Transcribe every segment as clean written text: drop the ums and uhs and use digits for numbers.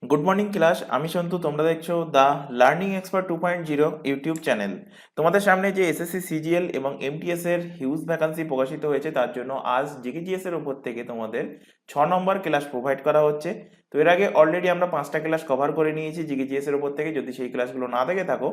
Good morning class, আমি সন্তু। তোমরা দেখছো the learning expert 2.0 YouTube channel. তোমাদের সামনে যে এসএসসি সিজিএল এবং এমটিএস এর হিউজ ভ্যাকান্সি প্রকাশিত হয়েছে, তার জন্য আজ জিকেজিএস এর উপর থেকে তোমাদের 6 নম্বর ক্লাস প্রোভাইড করা হচ্ছে। তো এর আগে অলরেডি আমরা 5টা ক্লাস কভার করে নিয়েছি জিকেজিএস এর উপর থেকে। যদি সেই ক্লাসগুলো না দেখে থাকো,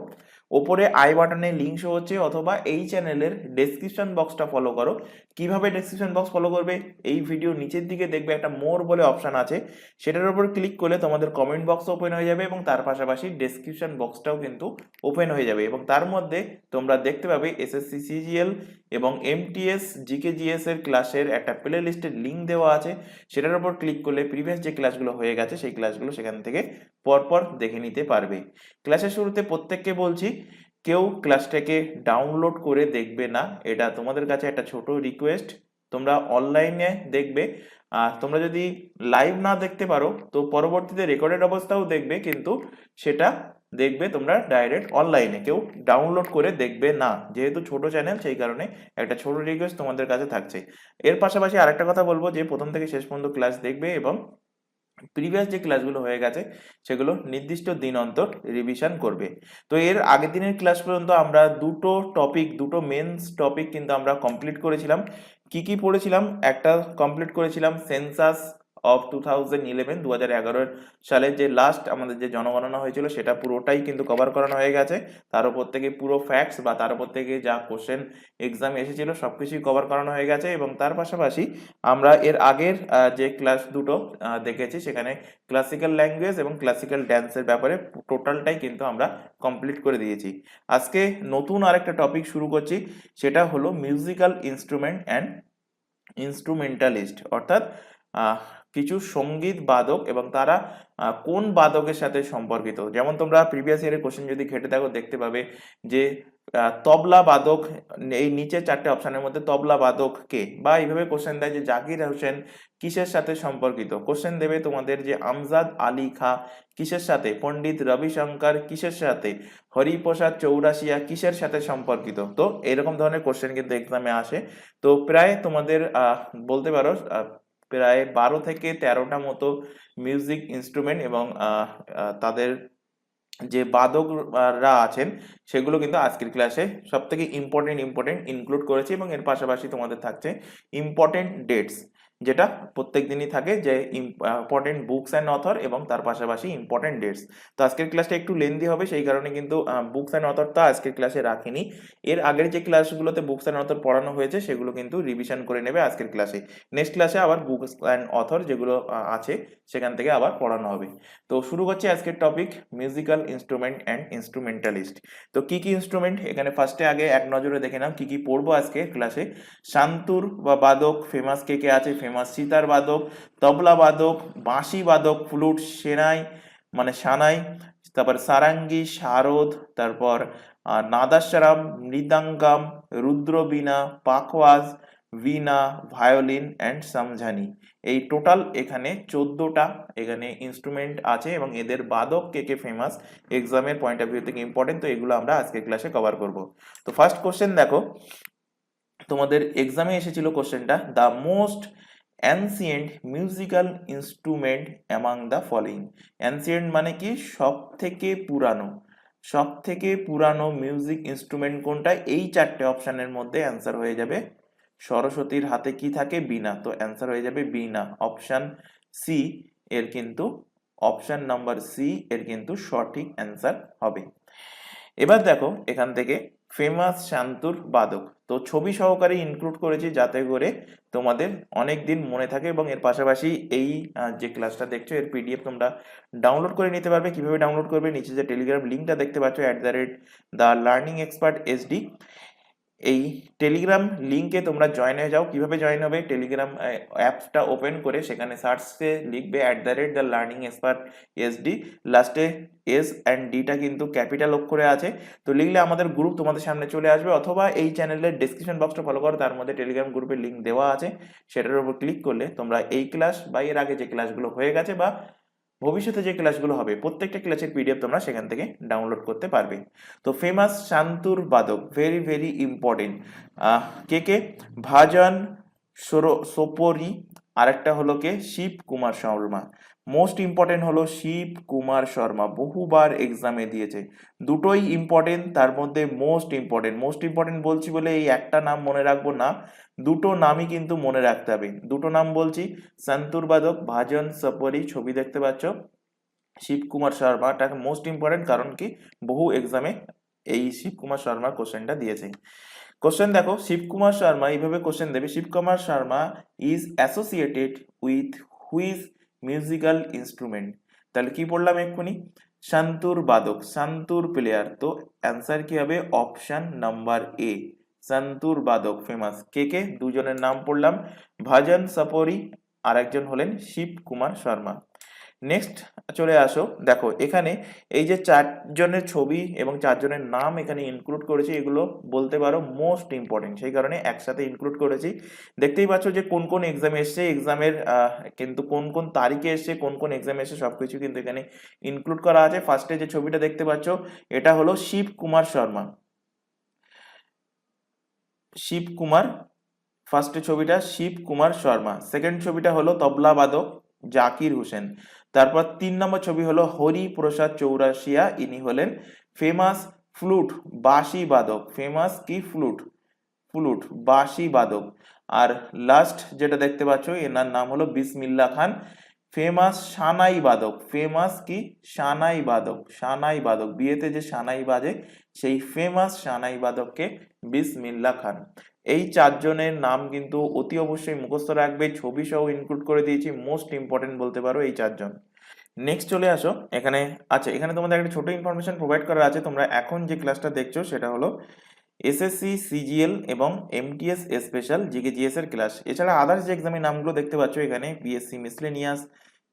ওপরে আই বাটনে লিঙ্ক শো হচ্ছে, অথবা এই চ্যানেলের ডেসক্রিপশন বক্সটা ফলো করো। কিভাবে ডেসক্রিপশন বক্স ফলো করবে? এই ভিডিও নিচের দিকে দেখবে একটা মোর বলে অপশন আছে, সেটার উপর ক্লিক করলে তোমাদের কমেন্ট বক্স ওপেন হয়ে যাবে এবং তার পাশাপাশি ডেসক্রিপশন বক্সটাও কিন্তু ওপেন হয়ে যাবে, এবং তার মধ্যে তোমরা দেখতে পাবে এসএসসি সিজিএল এবং এমটিএস জিকেজিএস এর ক্লাসের একটা প্লে লিস্টের লিঙ্ক দেওয়া আছে। সেটার উপর ক্লিক করলে প্রিভিয়াস যে ক্লাসগুলো হয়ে গেছে সেই ক্লাসগুলো সেখান থেকে পরপর দেখে নিতে পারবে। ক্লাসের শুরুতে প্রত্যেককে বলছি, কেউ ক্লাসটাকে ডাউনলোড করে দেখবে না, এটা তোমাদের কাছে একটা ছোট রিকোয়েস্ট। তোমরা অনলাইনে দেখবে, তোমরা যদি লাইভ না দেখতে পারো তো পরবর্তীতে রেকর্ডেড অবস্থাও দেখবে, কিন্তু সেটা দেখবে তোমরা ডাইরেক্ট অনলাইনে, কেউ ডাউনলোড করে দেখবে না। যেহেতু ছোট চ্যানেল, সেই কারণে একটা ছোট রিকোয়েস্ট তোমাদের কাছে থাকছে। এর পাশাপাশি আরেকটা কথা বলবো, যে প্রথম থেকে শেষ পর্যন্ত ক্লাস দেখবে এবং প্রিভিয়াস যে ক্লাসগুলো হয়ে গেছে সেগুলো নির্দিষ্ট দিন অন্তর রিভিশন করবে। তো এর আগের দিনের ক্লাস পর্যন্ত আমরা দুটো মেন্স টপিক কিন্তু আমরা কমপ্লিট করেছিলাম। কি কি পড়েছিলাম? একটা কমপ্লিট করেছিলাম সেন্সাস অফ 2011 সালে যে লাস্ট আমাদের যে জনগণনা হয়েছিল, সেটা পুরোটাই কিন্তু কভার করানো হয়ে গেছে। তার উপর থেকে পুরো ফ্যাক্টস বা তার উপর থেকে যা কোশ্চেন এক্সামে এসেছিল সবকিছুই কভার করানো হয়ে গেছে। এবং তার পাশাপাশি আমরা এর আগের যে ক্লাস দুটো দেখেছি, সেখানে ক্লাসিক্যাল ল্যাঙ্গুয়েজ এবং ক্লাসিক্যাল ড্যান্সের ব্যাপারে টোটালটাই কিন্তু আমরা কমপ্লিট করে দিয়েছি। আজকে নতুন আরেকটা টপিক শুরু করছি, সেটা হলো মিউজিক্যাল ইনস্ট্রুমেন্ট অ্যান্ড ইনস্ট্রুমেন্টালিস্ট, অর্থাৎ আহ, কিছু সঙ্গীত বাদক এবং তারা কোন বাদকের সাথে সম্পর্কিত। যেমন তোমরা প্রিভিয়াস ইয়ারের কোশ্চেন যদি ঘেটে থাকো, দেখতে পাবে যে তবলা বাদক, এই নিচে 4টে অপশনের মধ্যে তবলা বাদক কে, বা এইভাবে কোশ্চেন দেয় যে জাকির হোসেন কিসের সাথে সম্পর্কিত। কোশ্চেন দেবে তোমাদের যে আমজাদ আলী খা কিসের সাথে, পণ্ডিত রবিশঙ্কর কিসের সাথে, হরিপ্রসাদ চৌরাশিয়া কিসের সাথে সম্পর্কিত। তো এরকম ধরনের কোশ্চেন কিন্তু এক্সামে আসে। তো প্রায় তোমাদের বলতে পারো প্রায় 12 থেকে 13টা মতো মিউজিক ইনস্ট্রুমেন্ট এবং তাদের যে বাদকরা আছেন সেগুলো কিন্তু আজকের ক্লাসে সব থেকে ইম্পর্টেন্ট ইনক্লুড করেছি। এবং এর পাশাপাশি তোমাদের থাকছে ইম্পর্টেন্ট ডেটস, যেটা প্রত্যেক দিনই থাকে, যে ইম্পর্টেন্ট বুকস অ্যান্ড অথর এবং তার পাশাপাশি ইম্পর্টেন্ট ডেটস। তো আজকের ক্লাসটা একটু লেন্দি হবে, সেই কারণে কিন্তু বুকস অ্যান্ড অথরটা আজকের ক্লাসে রাখিনি। এর আগের যে ক্লাসগুলোতে বুকস অ্যান্ড অথর পড়ানো হয়েছে সেগুলো কিন্তু রিভিশন করে নেবে আজকের ক্লাসে। নেক্সট ক্লাসে আবার বুকস অ্যান্ড অথর যেগুলো আছে সেখান থেকে আবার পড়ানো হবে। তো শুরু করছি আজকের টপিক, মিউজিক্যাল ইনস্ট্রুমেন্ট অ্যান্ড ইনস্ট্রুমেন্টালিস্ট। তো কি কি ইনস্ট্রুমেন্ট, এখানে ফার্স্টে আগে এক নজরে দেখে নাও কি কি পড়বো আজকে ক্লাসে। শান্তুর বা বাদক ফেমাস কে কে আছে? ফেমাস সিতার বাদক, তবলা বাদক, বাঁশি বাদক, ফ্লুট, সেনাই মানে সানাই, তারপর সারাঙ্গি, শারদ, তারপর নাদাস্বরম, মৃদাঙ্গাম, রুদ্রবীণা, পাখওয়াজ, ভিনা, ভায়োলিন অ্যান্ড সামঝানি। এই টোটাল এখানে 14টা এখানে ইনস্ট্রুমেন্ট আছে এবং এদের বাদক কে কে ফেমাস, এক্সামের পয়েন্ট অফ ভিউ থেকে ইম্পর্টেন্ট। তো এগুলো আমরা আজকের ক্লাসে কভার করব। তো ফার্স্ট কোশ্চেন দেখো, তোমাদের এক্সামে এসেছিল কোশ্চেনটা, the most ancient musical instrument among the following. Ancient মানে কি? সব থেকে পুরানো। সব থেকে পুরানো মিউজিক ইনস্ট্রুমেন্ট কোনটা? এই 4টে অপশনের মধ্যে অ্যান্সার হয়ে যাবে সরস্বতীর হাতে কি থাকে? বীণা। তো অ্যান্সার হয়ে যাবে বীণা। অপশন সি এর কিন্তু, অপশন নাম্বার সি এর কিন্তু সঠিক অ্যান্সার হবে। এবার দেখো এখান থেকে ফেমাস শান্তুর বাদক, তো ছবি সহকারে ইনক্লুড করেছি যাতে করে তোমাদের অনেক দিন মনে থাকে। এবং এর পাশাপাশি এই যে ক্লাসটা দেখছো এর পিডিএফ তোমরা ডাউনলোড করে নিতে পারবে। কিভাবে ডাউনলোড করবে? নিচে যে টেলিগ্রাম লিঙ্কটা দেখতে পাচ্ছ @দ্য লার্নিং এক্সপার্ট SD, এই টেলিগ্রাম লিংকে তোমরা জয়েন হয়ে যাও। কিভাবে জয়েন হবে? টেলিগ্রাম অ্যাপসটা ওপেন করে সেখানে সার্চে লিখবে @দ্য লার্নিং এক্সপার্ট SD, লাস্টে এস অ্যান্ড ডিটা কিন্তু ক্যাপিটাল অক্ষরে আছে। তো লিখলে আমাদের গ্রুপ তোমাদের সামনে চলে আসবে, অথবা এই চ্যানেলের ডেসক্রিপশন বক্সটা ফলো করো, তার মধ্যে টেলিগ্রাম গ্রুপের লিঙ্ক দেওয়া আছে। সেটার উপর ক্লিক করলে তোমরা এই ক্লাস বা এর আগে যে ক্লাসগুলো হয়ে গেছে বা ভবিষ্যতে যে ক্লাসগুলো হবে প্রত্যেকটা ক্লাসের পিডিএফ তোমরা সেখান থেকে ডাউনলোড করতে পারবে। তো ফেমাস শান্তুর বাদক, ভেরি ভেরি ইম্পর্টেন্ট। কে কে? ভাজন সোপরি, আরেকটা হলো কে? শিব কুমার শর্মা। মোস্ট ইম্পর্টেন্ট হলো শিব কুমার শর্মা, বহুবার এক্সামে দিয়েছে। দুটোই ইম্পর্টেন্ট, তার মধ্যে মোস্ট ইম্পর্টেন্ট বলছি বলে এই একটা নাম মনে রাখবো না, দুটো নামই কিন্তু মনে রাখতে হবে। দুটো নাম বলছি, সন্তুর বাদক ভাজন সপরি, ছবি দেখতে পাচ্ছ, শিব কুমার শর্মাটা মোস্ট ইম্পর্টেন্ট, কারণ কি বহু এক্সামে এই শিব কুমার শর্মা কোশ্চেনটা দিয়েছে। কোশ্চেন দেখো, শিব কুমার শর্মা এইভাবে কোশ্চেন দেবে, Shiv Kumar Sharma is associated with which musical instrument. তাহলে কি পড়লাম এক্ষুনি, শান্তুর বাদক, শান্তুর প্লেয়ার, তো অ্যান্সার কি হবে, অপশন নাম্বার এ, শান্তুর বাদক ফেমাস। কে কে, দুজনের নাম পড়লাম, ভজন সপরি, আর একজন হলেন শিব কুমার শর্মা। নেক্সট চলে আসো, দেখো এখানে এই যে চারজনের ছবি এবং চারজনের নাম এখানে ইনক্লুড করেছি, এগুলো বলতে পারো মোস্ট ইম্পর্টেন্ট, সেই কারণে একসাথে ইনক্লুড করেছি। দেখতেই পাচ্ছ যে কোন কোন এক্সাম এসছে, এক্সামের কিন্তু কোন কোন তারিখে এসছে, কোন কোন এক্সাম এসছে, সবকিছু কিন্তু এখানে ইনক্লুড করা আছে। ফার্স্টে যে ছবিটা দেখতে পাচ্ছ এটা হলো শিব কুমার শর্মা, শিব কুমার, ফার্স্ট ছবিটা শিব কুমার শর্মা। সেকেন্ড ছবিটা হলো তবলা বাদক জাকির হোসেন। তারপর 3 নম্বর ছবি হলো হরি প্রসাদ চৌরাশিয়া, ইনি হলেন ফেমাস ফ্লুট বাঁশি বাদক, ফেমাস কি ফ্লুট, ফ্লুট বাঁশি বাদক। আর লাস্ট যেটা দেখতে পাচ্ছ এনার নাম হলো বিসমিল্লাহ খান, ফেমাস সানাই বাদক, ফেমাস কি সানাই বাদক, সানাই বাদক, বিয়েতে যে সানাই বাজে সেই ফেমাস সানাই বাদককে বিসমিল্লাহ খান। এই চারজনের নাম কিন্তু অতি অবশ্যই মুখস্থ রাখবে, ছবি সহ ইনক্লুড করে দিয়েছি, মোস্ট ইম্পর্টেন্ট বলতে পারো এই চারজন। নেক্সট চলে আসো এখানে, আচ্ছা এখানে তোমাদের একটা ছোট ইনফরমেশন প্রোভাইড করা আছে। তোমরা এখন যে ক্লাসটা দেখছো সেটা হলো এসএসসি সিজিএল এবং এমটিএস স্পেশাল জিকে জিএস এর ক্লাস। এছাড়া আদার্স যে এক্সামের নামগুলো দেখতে পাচ্ছ এখানে, পিএসসি মিসলেনিয়াস,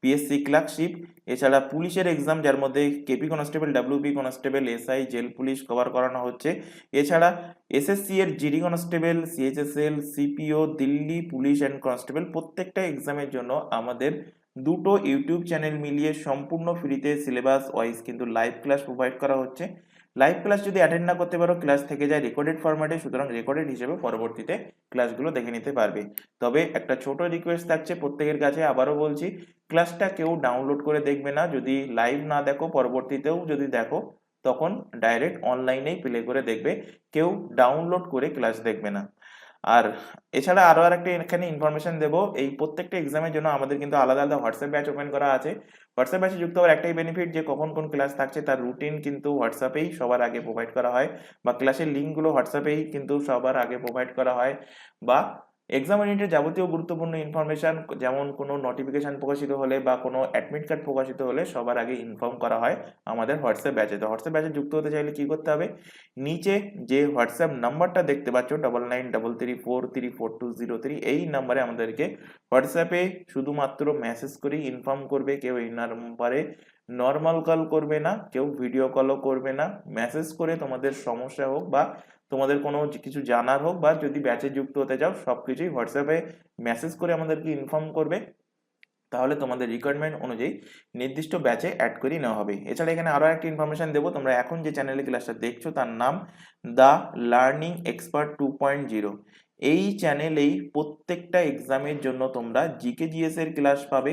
পিএসসি ক্লার্কশিপ, এছাড়া পুলিশের এক্সাম যার মধ্যে KP constable, WP constable, SI, jail police cover করানো হচ্ছে। এছাড়া এসএসসি এর GD constable, CHSL, CPO, Delhi police and constable, প্রত্যেকটা এক্সামের জন্য আমাদের দুটো ইউটিউব চ্যানেল মিলিয়ে সম্পূর্ণ ফ্রিতে সিলেবাস ওয়াইজ কিন্তু লাইভ ক্লাস প্রোভাইড করা হচ্ছে। লাইভ ক্লাস যদি অ্যাটেন্ড না করতে পারো, ক্লাস থেকে যায় রেকর্ডেড ফরম্যাটে, সুতরাং রেকর্ডেড হিসেবে পরবর্তীতে ক্লাসগুলো দেখে নিতে পারবে। তবে একটা ছোট রিকোয়েস্ট থাকছে প্রত্যেকের কাছে, আবারও বলছি, ক্লাসটা কেউ ডাউনলোড করে দেখবে না, যদি লাইভ না দেখো পরবর্তীতেও যদি দেখো তখন ডাইরেক্ট অনলাইনেই প্লে করে দেখবে, কেউ ডাউনলোড করে ক্লাস দেখবে না। আর এছাড়া আরো একটা এখানে ইনফরমেশন দেবো, এই প্রত্যেকটা এক্সামের জন্য আমাদের কিন্তু আলাদা আলাদা হোয়াটসঅ্যাপ ব্যাচ ওপেন করা আছে। হোয়াটসঅ্যাপ ব্যাচে যুক্ত হওয়ার একটাই বেনিফিট যে কখন কোন ক্লাস থাকছে তার রুটিন কিন্তু হোয়াটসঅ্যাপেই সবার আগে প্রোভাইড করা হয়, বা ক্লাসের লিঙ্কগুলো হোয়াটসঅ্যাপেই কিন্তু সবার আগে প্রোভাইড করা হয়, বা এক্সাম ইউনিটের যাবতীয় গুরুত্বপূর্ণ ইনফরমেশন যেমন কোনো নোটিফিকেশন প্রকাশিত হলে বা কোনো অ্যাডমিট কার্ড প্রকাশিত হলে সবার আগে ইনফর্ম করা হয় আমাদের হোয়াটসঅ্যাপ ব্যাচে। তো হোয়াটসঅ্যাপ ব্যাচে যুক্ত হতে চাইলে কি করতে হবে, নিচে যে হোয়াটসঅ্যাপ নাম্বারটা দেখতে পাচ্ছ 9933434203, এই নাম্বারে আমাদেরকে হোয়াটসঅ্যাপে শুধুমাত্র মেসেজ করে ইনফর্ম করবে, কেউ এই নাম্বারে নর্মাল কল করবে না, কেউ ভিডিও কলও করবে না, মেসেজ করে তোমাদের সমস্যা হোক বা তোমাদের কোনো কিছু জানার হোক বা যদি ব্যাচে যুক্ত হতে চাও সবকিছুই হোয়াটসঅ্যাপে মেসেজ করে আমাদেরকে ইনফর্ম করবে, তাহলে তোমাদের রিকোয়ারমেন্ট অনুযায়ী নির্দিষ্ট ব্যাচে অ্যাড করে নেওয়া হবে। এছাড়া এখানে আরো একটা ইনফরমেশন দেবো, তোমরা এখন যে চ্যানেলে ক্লাসটা দেখছো তার নাম দ্য লার্নিং এক্সপার্ট 2.0। এই চ্যানেলেই প্রত্যেকটা এক্সামের জন্য তোমরা জিকে জিএস এর ক্লাস পাবে,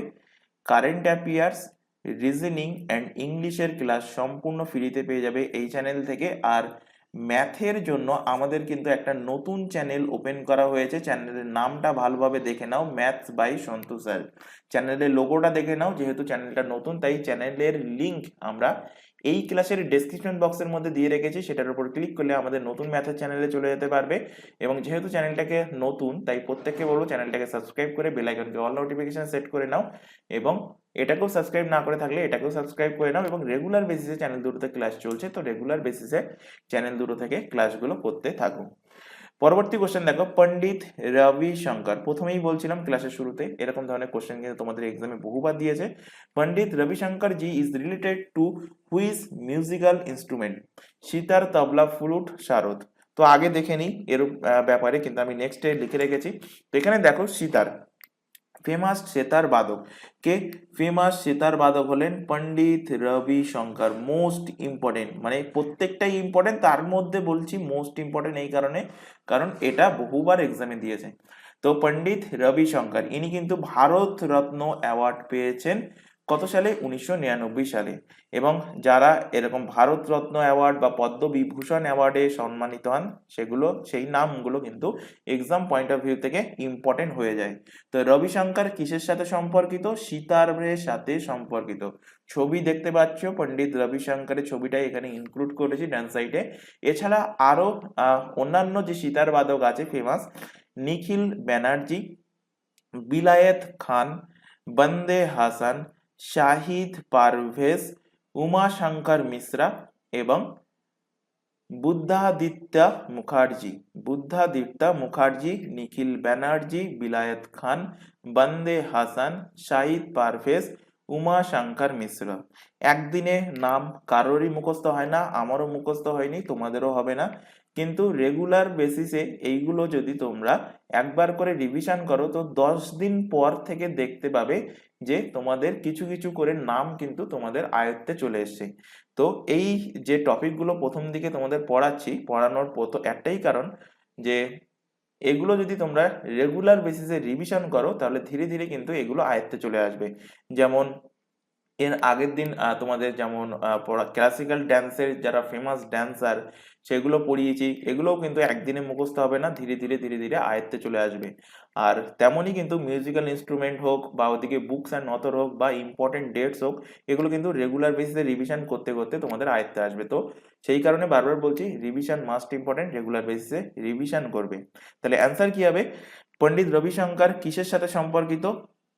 কারেন্ট অ্যাফেয়ার্স, রিজনিং অ্যান্ড ইংলিশের ক্লাস সম্পূর্ণ ফ্রিতে পেয়ে যাবে এই চ্যানেল থেকে। আর ম্যাথের জন্য আমাদের কিন্তু একটা নতুন চ্যানেল ওপেন করা হয়েছে, চ্যানেলের নামটা ভালোভাবে দেখে নাও, ম্যাথস বাই সন্তু স্যার। চ্যানেলের লোগোটা দেখে নাও, যেহেতু চ্যানেলটা নতুন তাই চ্যানেলের লিংক আমরা এই ক্লাসের ডেসক্রিপশন বক্সের মধ্যে দিয়ে রেখেছি, সেটার উপর ক্লিক করলে আমাদের নতুন ম্যাথের চ্যানেলে চলে যেতে পারবে। এবং যেহেতু চ্যানেলটাকে নতুন তাই প্রত্যেককে বলবো চ্যানেলটাকে সাবস্ক্রাইব করে বেল আইকনকে অল নোটিফিকেশন সেট করে নাও, এবং এটাকেও সাবস্ক্রাইব না করে থাকলে এটাকেও সাবস্ক্রাইব করে নাও। এবং রেগুলার বেসিসে চ্যানেল দুটোতে ক্লাস চলছে, তো রেগুলার বেসিসে চ্যানেল দুটো থেকে ক্লাসগুলো করতে থাকুন। পরবর্তী কোশ্চেন দেখো, পণ্ডিত রবি শঙ্কর, প্রথমেই বলছিলাম ক্লাসের শুরুতে এরকম ধরনের কোশ্চেন কিন্তু তোমাদের এক্সামে বহুবার দিয়েছে। Pandit Ravi Shankar ji is related to which musical instrument, sitar, tabla, flute, sarod. তো আগে দেখে নিই এর ব্যাপারে, কিন্তু আমি নেক্সটে লিখে রেখেছি। তো এখানে দেখো সিতার, ফেমাস সেতার বাদক কে, ফেমাস সেতার বাদক হলেন পণ্ডিত রবি শঙ্কর। মোস্ট ইম্পর্টেন্ট, মানে প্রত্যেকটাই ইম্পর্টেন্ট, তার মধ্যে বলছি মোস্ট ইম্পর্টেন্ট এই কারণে কারণ এটা বহুবার এক্সামে দিয়েছে। তো পণ্ডিত রবি শঙ্কর ইনি কিন্তু ভারত রত্ন অ্যাওয়ার্ড পেয়েছেন কত সালে? 1999 সালে। এবং যারা এরকম ভারতরত্ন অ্যাওয়ার্ড বা পদ্মবিভূষণ অ্যাওয়ার্ডে সম্মানিত হন সেই নামগুলো কিন্তু এক্সাম পয়েন্ট অফ ভিউ থেকে ইম্পর্টেন্ট হয়ে যায়। তো রবিশঙ্কর কিসের সাথে সম্পর্কিত? সিতারের সাথে সম্পর্কিত। ছবি দেখতে পাচ্ছ, পণ্ডিত রবিশঙ্করের ছবিটাই এখানে ইনক্লুড করেছি ডান সাইডে। এছাড়া আরো অন্যান্য যে সিতার বাদক আছে ফেমাস, নিখিল ব্যানার্জি, বিলায়েত খান, বন্দে হাসান, শাহিদ পারভেজ, উমাশঙ্কর মিশ্রা এবং বুদ্ধাদিত্য মুখার্জি, নিখিল ব্যানার্জি, বিলায়েত খান, বন্দে হাসান, শাহিদ পারভেজ, উমাশঙ্কর মিশ্র। একদিনে নাম কারোরই মুখস্থ হয় না, আমারও মুখস্থ হয়নি, তোমাদেরও হবে না, কিন্তু রেগুলার বেসিসে এইগুলো যদি তোমরা একবার করে রিভিশন করো তো 10 দিন পর থেকে দেখতে পাবে যে তোমাদের কিছু কিছু করে নাম কিন্তু তোমাদের আয়ত্তে চলে এসছে। তো এই যে টপিকগুলো প্রথম দিকে তোমাদের পড়ানোর একটাই কারণ যে এগুলো যদি তোমরা রেগুলার বেসিসে রিভিশন করো তাহলে ধীরে ধীরে কিন্তু এগুলো আয়ত্তে চলে আসবে। যেমন এর আগের দিন তোমাদের যেমন ক্লাসিক্যাল ড্যান্সের যারা ফেমাস ড্যান্সার সেগুলো পড়িয়েছি, এগুলোও কিন্তু একদিনে মুখস্থ হবে না, ধীরে ধীরে ধীরে ধীরে আয়ত্তে চলে আসবে। আর তেমনই কিন্তু মিউজিক্যাল ইনস্ট্রুমেন্ট হোক বা ওদিকে বুকস অ্যান্ড অথর হোক বা ইম্পর্টেন্ট ডেটস হোক, এগুলো কিন্তু রেগুলার বেসিসে রিভিশন করতে করতে তোমাদের আয়ত্তে আসবে। তো সেই কারণে বারবার বলছি রিভিশন মাস্ট ইম্পর্টেন্ট, রেগুলার বেসিসে রিভিশন করবে। তাহলে অ্যান্সার কি হবে? পণ্ডিত রবিশঙ্কর কিসের সাথে সম্পর্কিত,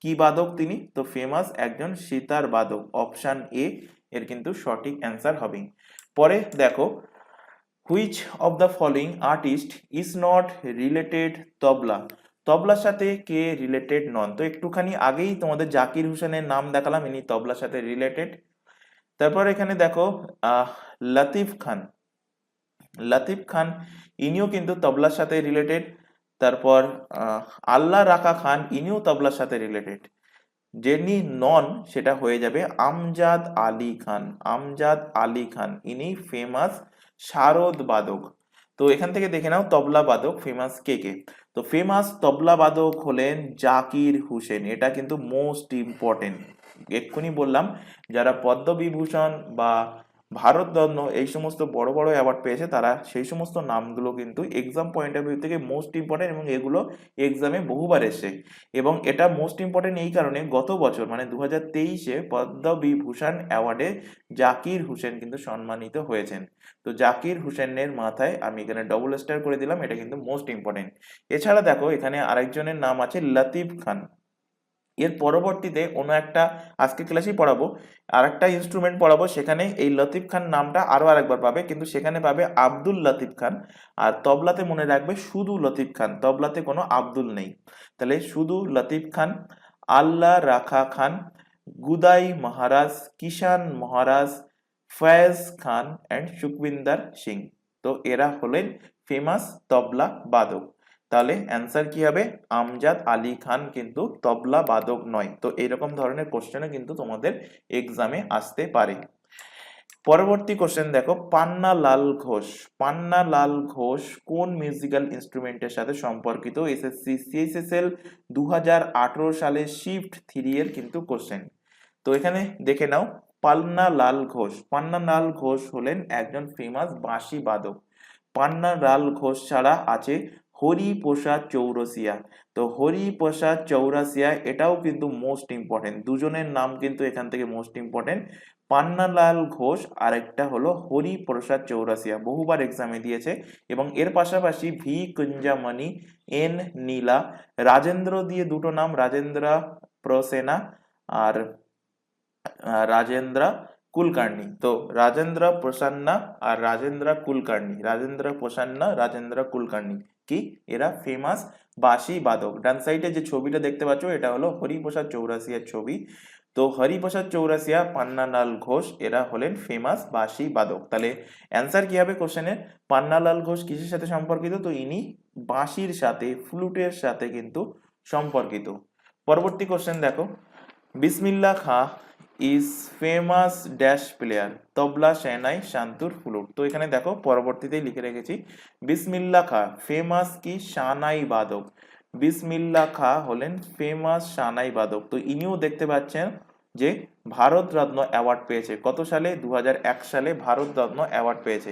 কি বাদক তিনি? তো ফেমাস একজন সিতার বাদক, অপশন এ এর কিন্তু সঠিক অ্যান্সার হবে। পরে দেখো, which of the following artist is not related tabla? তবলার সাথে কে রিলেটেড নন? তো একটুখানি আগেই তোমাদের জাকির হুসেনের নাম দেখালাম, ইনি তবলার সাথে রিলেটেড। তারপর এখানে দেখো লতিফ খান ইনিও কিন্তু তবলার সাথে রিলেটেড। তারপর আল্লাহ রাখা খান ইনিও তবলার সাথে রিলেটেড। যিনি নন সেটা হয়ে যাবে আমজাদ আলী খান, ইনি ফেমাস শারদ বাদক। তো এখান থেকে দেখে নাও তবলা বাদক ফেমাস কে কে। তো ফেমাস তবলা বাদক হলেন জাকির হুসেন, এটা কিন্তু মোস্ট ইম্পর্টেন্ট। এক্ষুনি বললাম যারা পদ্মবিভূষণ বা ভারতরত্ন এই সমস্ত বড় বড় অ্যাওয়ার্ড পেয়েছে তারা সেই সমস্ত নামগুলো কিন্তু এক্সাম পয়েন্ট অফ ভিউ থেকে মোস্ট ইম্পর্টেন্ট এবং এগুলো এক্সামে বহুবার এসে। এবং এটা মোস্ট ইম্পর্টেন্ট এই কারণে গত বছর মানে 2023-এ পদ্মবিভূষণ অ্যাওয়ার্ডে জাকির হুসেন কিন্তু সম্মানিত হয়েছেন। তো জাকির হুসেনের মাথায় আমি এখানে ডবল স্টার করে দিলাম, এটা কিন্তু মোস্ট ইম্পর্টেন্ট। এছাড়া দেখো এখানে আরেকজনের নাম আছে লতিফ খান। এর পরবর্তীতে অন্য একটা আজকে ক্লাসেই পড়াবো, আর একটা ইনস্ট্রুমেন্ট পড়াবো, সেখানে এই লতিফ খান নামটা আরো আরেকবার পাবে, কিন্তু সেখানে পাবে আব্দুল লতিফ খান। আর তবলাতে মনে রাখবে শুধু লতিফ খান, তবলাতে কোনো আব্দুল নেই। তাহলে শুধু লতিফ খান, আল্লাহ রাখা খান, গুদাই মহারাজ, কিষান মহারাজ, ফয়েজ খান অ্যান্ড সুখবিন্দর সিং। তো এরা হলেন ফেমাস তবলা বাদক। তাহলে অ্যান্সার কি হবে? আমজাদ আলী খান কিন্তু তবলা বাদক নয়। তো এরকম ধরনের কোশ্চেনও কিন্তু তোমাদের এক্সামে আসতে পারে। পরবর্তী কোশ্চেন দেখো, পান্না লাল ঘোষ কোন মিউজিক্যাল ইনস্ট্রুমেন্টের সাথে সম্পর্কিত? এসএসসি সিএইচএসএল 2018 সালে শিফট 3 এর কিন্তু কোশ্চেন। তো এখানে দেখে নাও, পান্না লাল ঘোষ হলেন একজন ফেমাস বাঁশি বাদক। পান্না লাল ঘোষ ছাড়া আছে হরিপ্রসাদ চৌরসিয়া। তো হরিপ্রসাদ চৌরাসিয়া এটাও কিন্তু মোস্ট ইম্পর্টেন্ট, দুজনের নাম কিন্তু এখান থেকে মোস্ট ইম্পর্টেন্ট। পান্নালাল ঘোষ আর একটা হলো হরিপ্রসাদ চৌরাসিয়া, বহুবার এক্সামে দিয়েছে। এবং এর পাশাপাশি ভি কুঞ্জামণি, এন নীলা, রাজেন্দ্র দিয়ে দুটো নাম, রাজেন্দ্র প্রসেনা আর রাজেন্দ্র কুলকার্নি। তো রাজেন্দ্র প্রসন্না আর রাজেন্দ্র কুলকার্নি কি এরা ফেমাস বাঁশি বাদক। ডান সাইডে যে ছবিটা দেখতে পাচ্ছ এটা হলো হরিপ্রসাদ চৌরাসিয়ার ছবি। তো হরিপ্রসাদ চৌরাসিয়া, পান্নালাল ঘোষ এরা হলেন ফেমাস বাঁশি বাদক। তাহলে অ্যান্সার কি হবে কোশ্চেনের? পান্নালাল ঘোষ কিসের সাথে সম্পর্কিত? তো ইনি বাঁশির সাথে, ফ্লুটের সাথে কিন্তু সম্পর্কিত। পরবর্তী কোশ্চেন দেখো, Bismillah Khan is famous dash player? Tabla, shehnai, santoor, flute. তো এখানে দেখো পরবর্তীতেই লিখে রেখেছি বিসমিল্লাহ খাঁ ফেমাস কি সানাই বাদক। বিসমিল্লাহ খাঁ হলেন ফেমাস সানাই বাদক। তো ইনিও দেখতে পাচ্ছেন যে ভারতরত্ন অ্যাওয়ার্ড পেয়েছে। কত সালে? 2001 সালে ভারতরত্ন অ্যাওয়ার্ড পেয়েছে।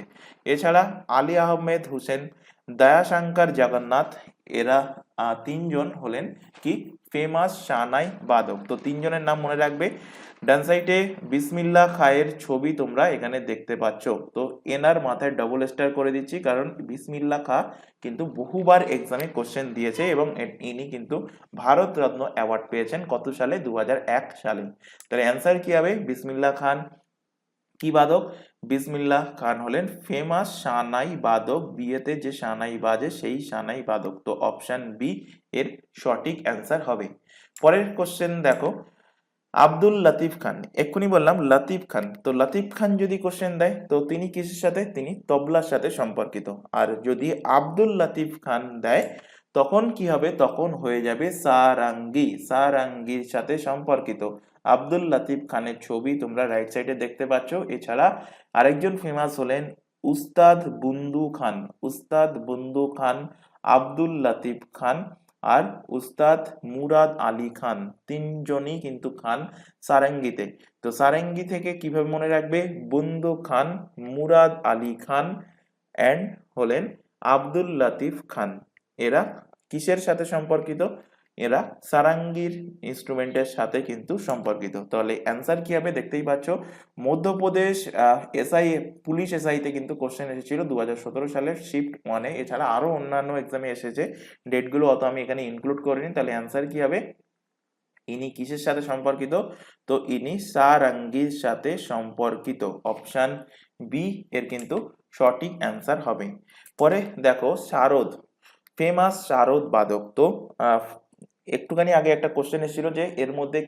এছাড়া আলী আহমেদ হুসেন, দয়াশঙ্কর জগন্নাথ, এরা তিনজন হলেন কি ফেমাস সানাই বাদক। তো তিনজনের নাম মনে রাখবে। ডান সাইডে বিসমিল্লাহ খায়ের ছবি তোমরা এখানে দেখতে পাচ্ছ। তো এনার মাথায় ডবল স্টার করে দিচ্ছি, কারণ বিসমিল্লাহ খা কিন্তু বহুবার এক্সামে কোশ্চেন দিয়েছে এবং ইনি কিন্তু ভারতরত্ন অ্যাওয়ার্ড পেয়েছেন কত সালে? 2001 সালে। তাহলে অ্যান্সার কি হবে? বিসমিল্লাহ খান কি বাদক? বিসমিল্লাহ খান হলেন ফেমাস সানাই বাদক, বিয়েতে যে সানাই বাজে সেই সানাই বাদক। তো অপশন বি এর সঠিক অ্যান্সার হবে। পরের কোশ্চেন দেখো, আব্দুল লতিফ খান, এক্ষুনি বললাম লতিফ খান, তো লতিফ খান যদি কোশ্চেন দেয় তো তিনি কিসের সাথে? তিনি তবলার সাথে সম্পর্কিত। আর যদি আব্দুল লতিফ খান দেয় তখন কি হবে? তখন হয়ে যাবে সারাঙ্গি, সারাঙ্গির সাথে সম্পর্কিত। আব্দুল লতিফ খানের ছবি তোমরা রাইট সাইডে দেখতে পাচ্ছ। এছাড়া আরেকজন ফেমাস হলেন উস্তাদ বুন্দু খান, উস্তাদ বুন্দু খান, আব্দুল লতিফ খান আর উস্তাদ মুরাদ আলী খান, তিনজনই কিন্তু খান সারেঙ্গিতে। তো সারেঙ্গি থেকে কিভাবে মনে রাখবে? বুন্দু খান, মুরাদ আলী খান এন্ড হলেন আব্দুল লতিফ খান। এরা কিসের সাথে সম্পর্কিত? এরা সারাঙ্গির ইনস্ট্রুমেন্টের সাথে কিন্তু সম্পর্কিত। তাহলে অ্যান্সার কি হবে? দেখতেই পাচ্ছ, মধ্যপ্রদেশ এসআই পুলিশ এসআইতে কিন্তু কোশ্চেন এসেছিল 2017 সালের শিফট 1-এ। এছাড়া আরো অন্যান্য এক্সামে এসেছে, ডেটগুলো অত আমি এখানে ইনক্লুড করিনি। তাহলে অ্যান্সার কি হবে? ইনি কিসের সাথে সম্পর্কিত? তো ইনি সারাঙ্গির সাথে সম্পর্কিত। অপশন বি এর কিন্তু সঠিক অ্যান্সার হবে। পরে দেখো শারদ, ফেমাস শারদ বাদক। তো একটুখানি আগে একটা কোশ্চেন এসেছিল যে এর মধ্যে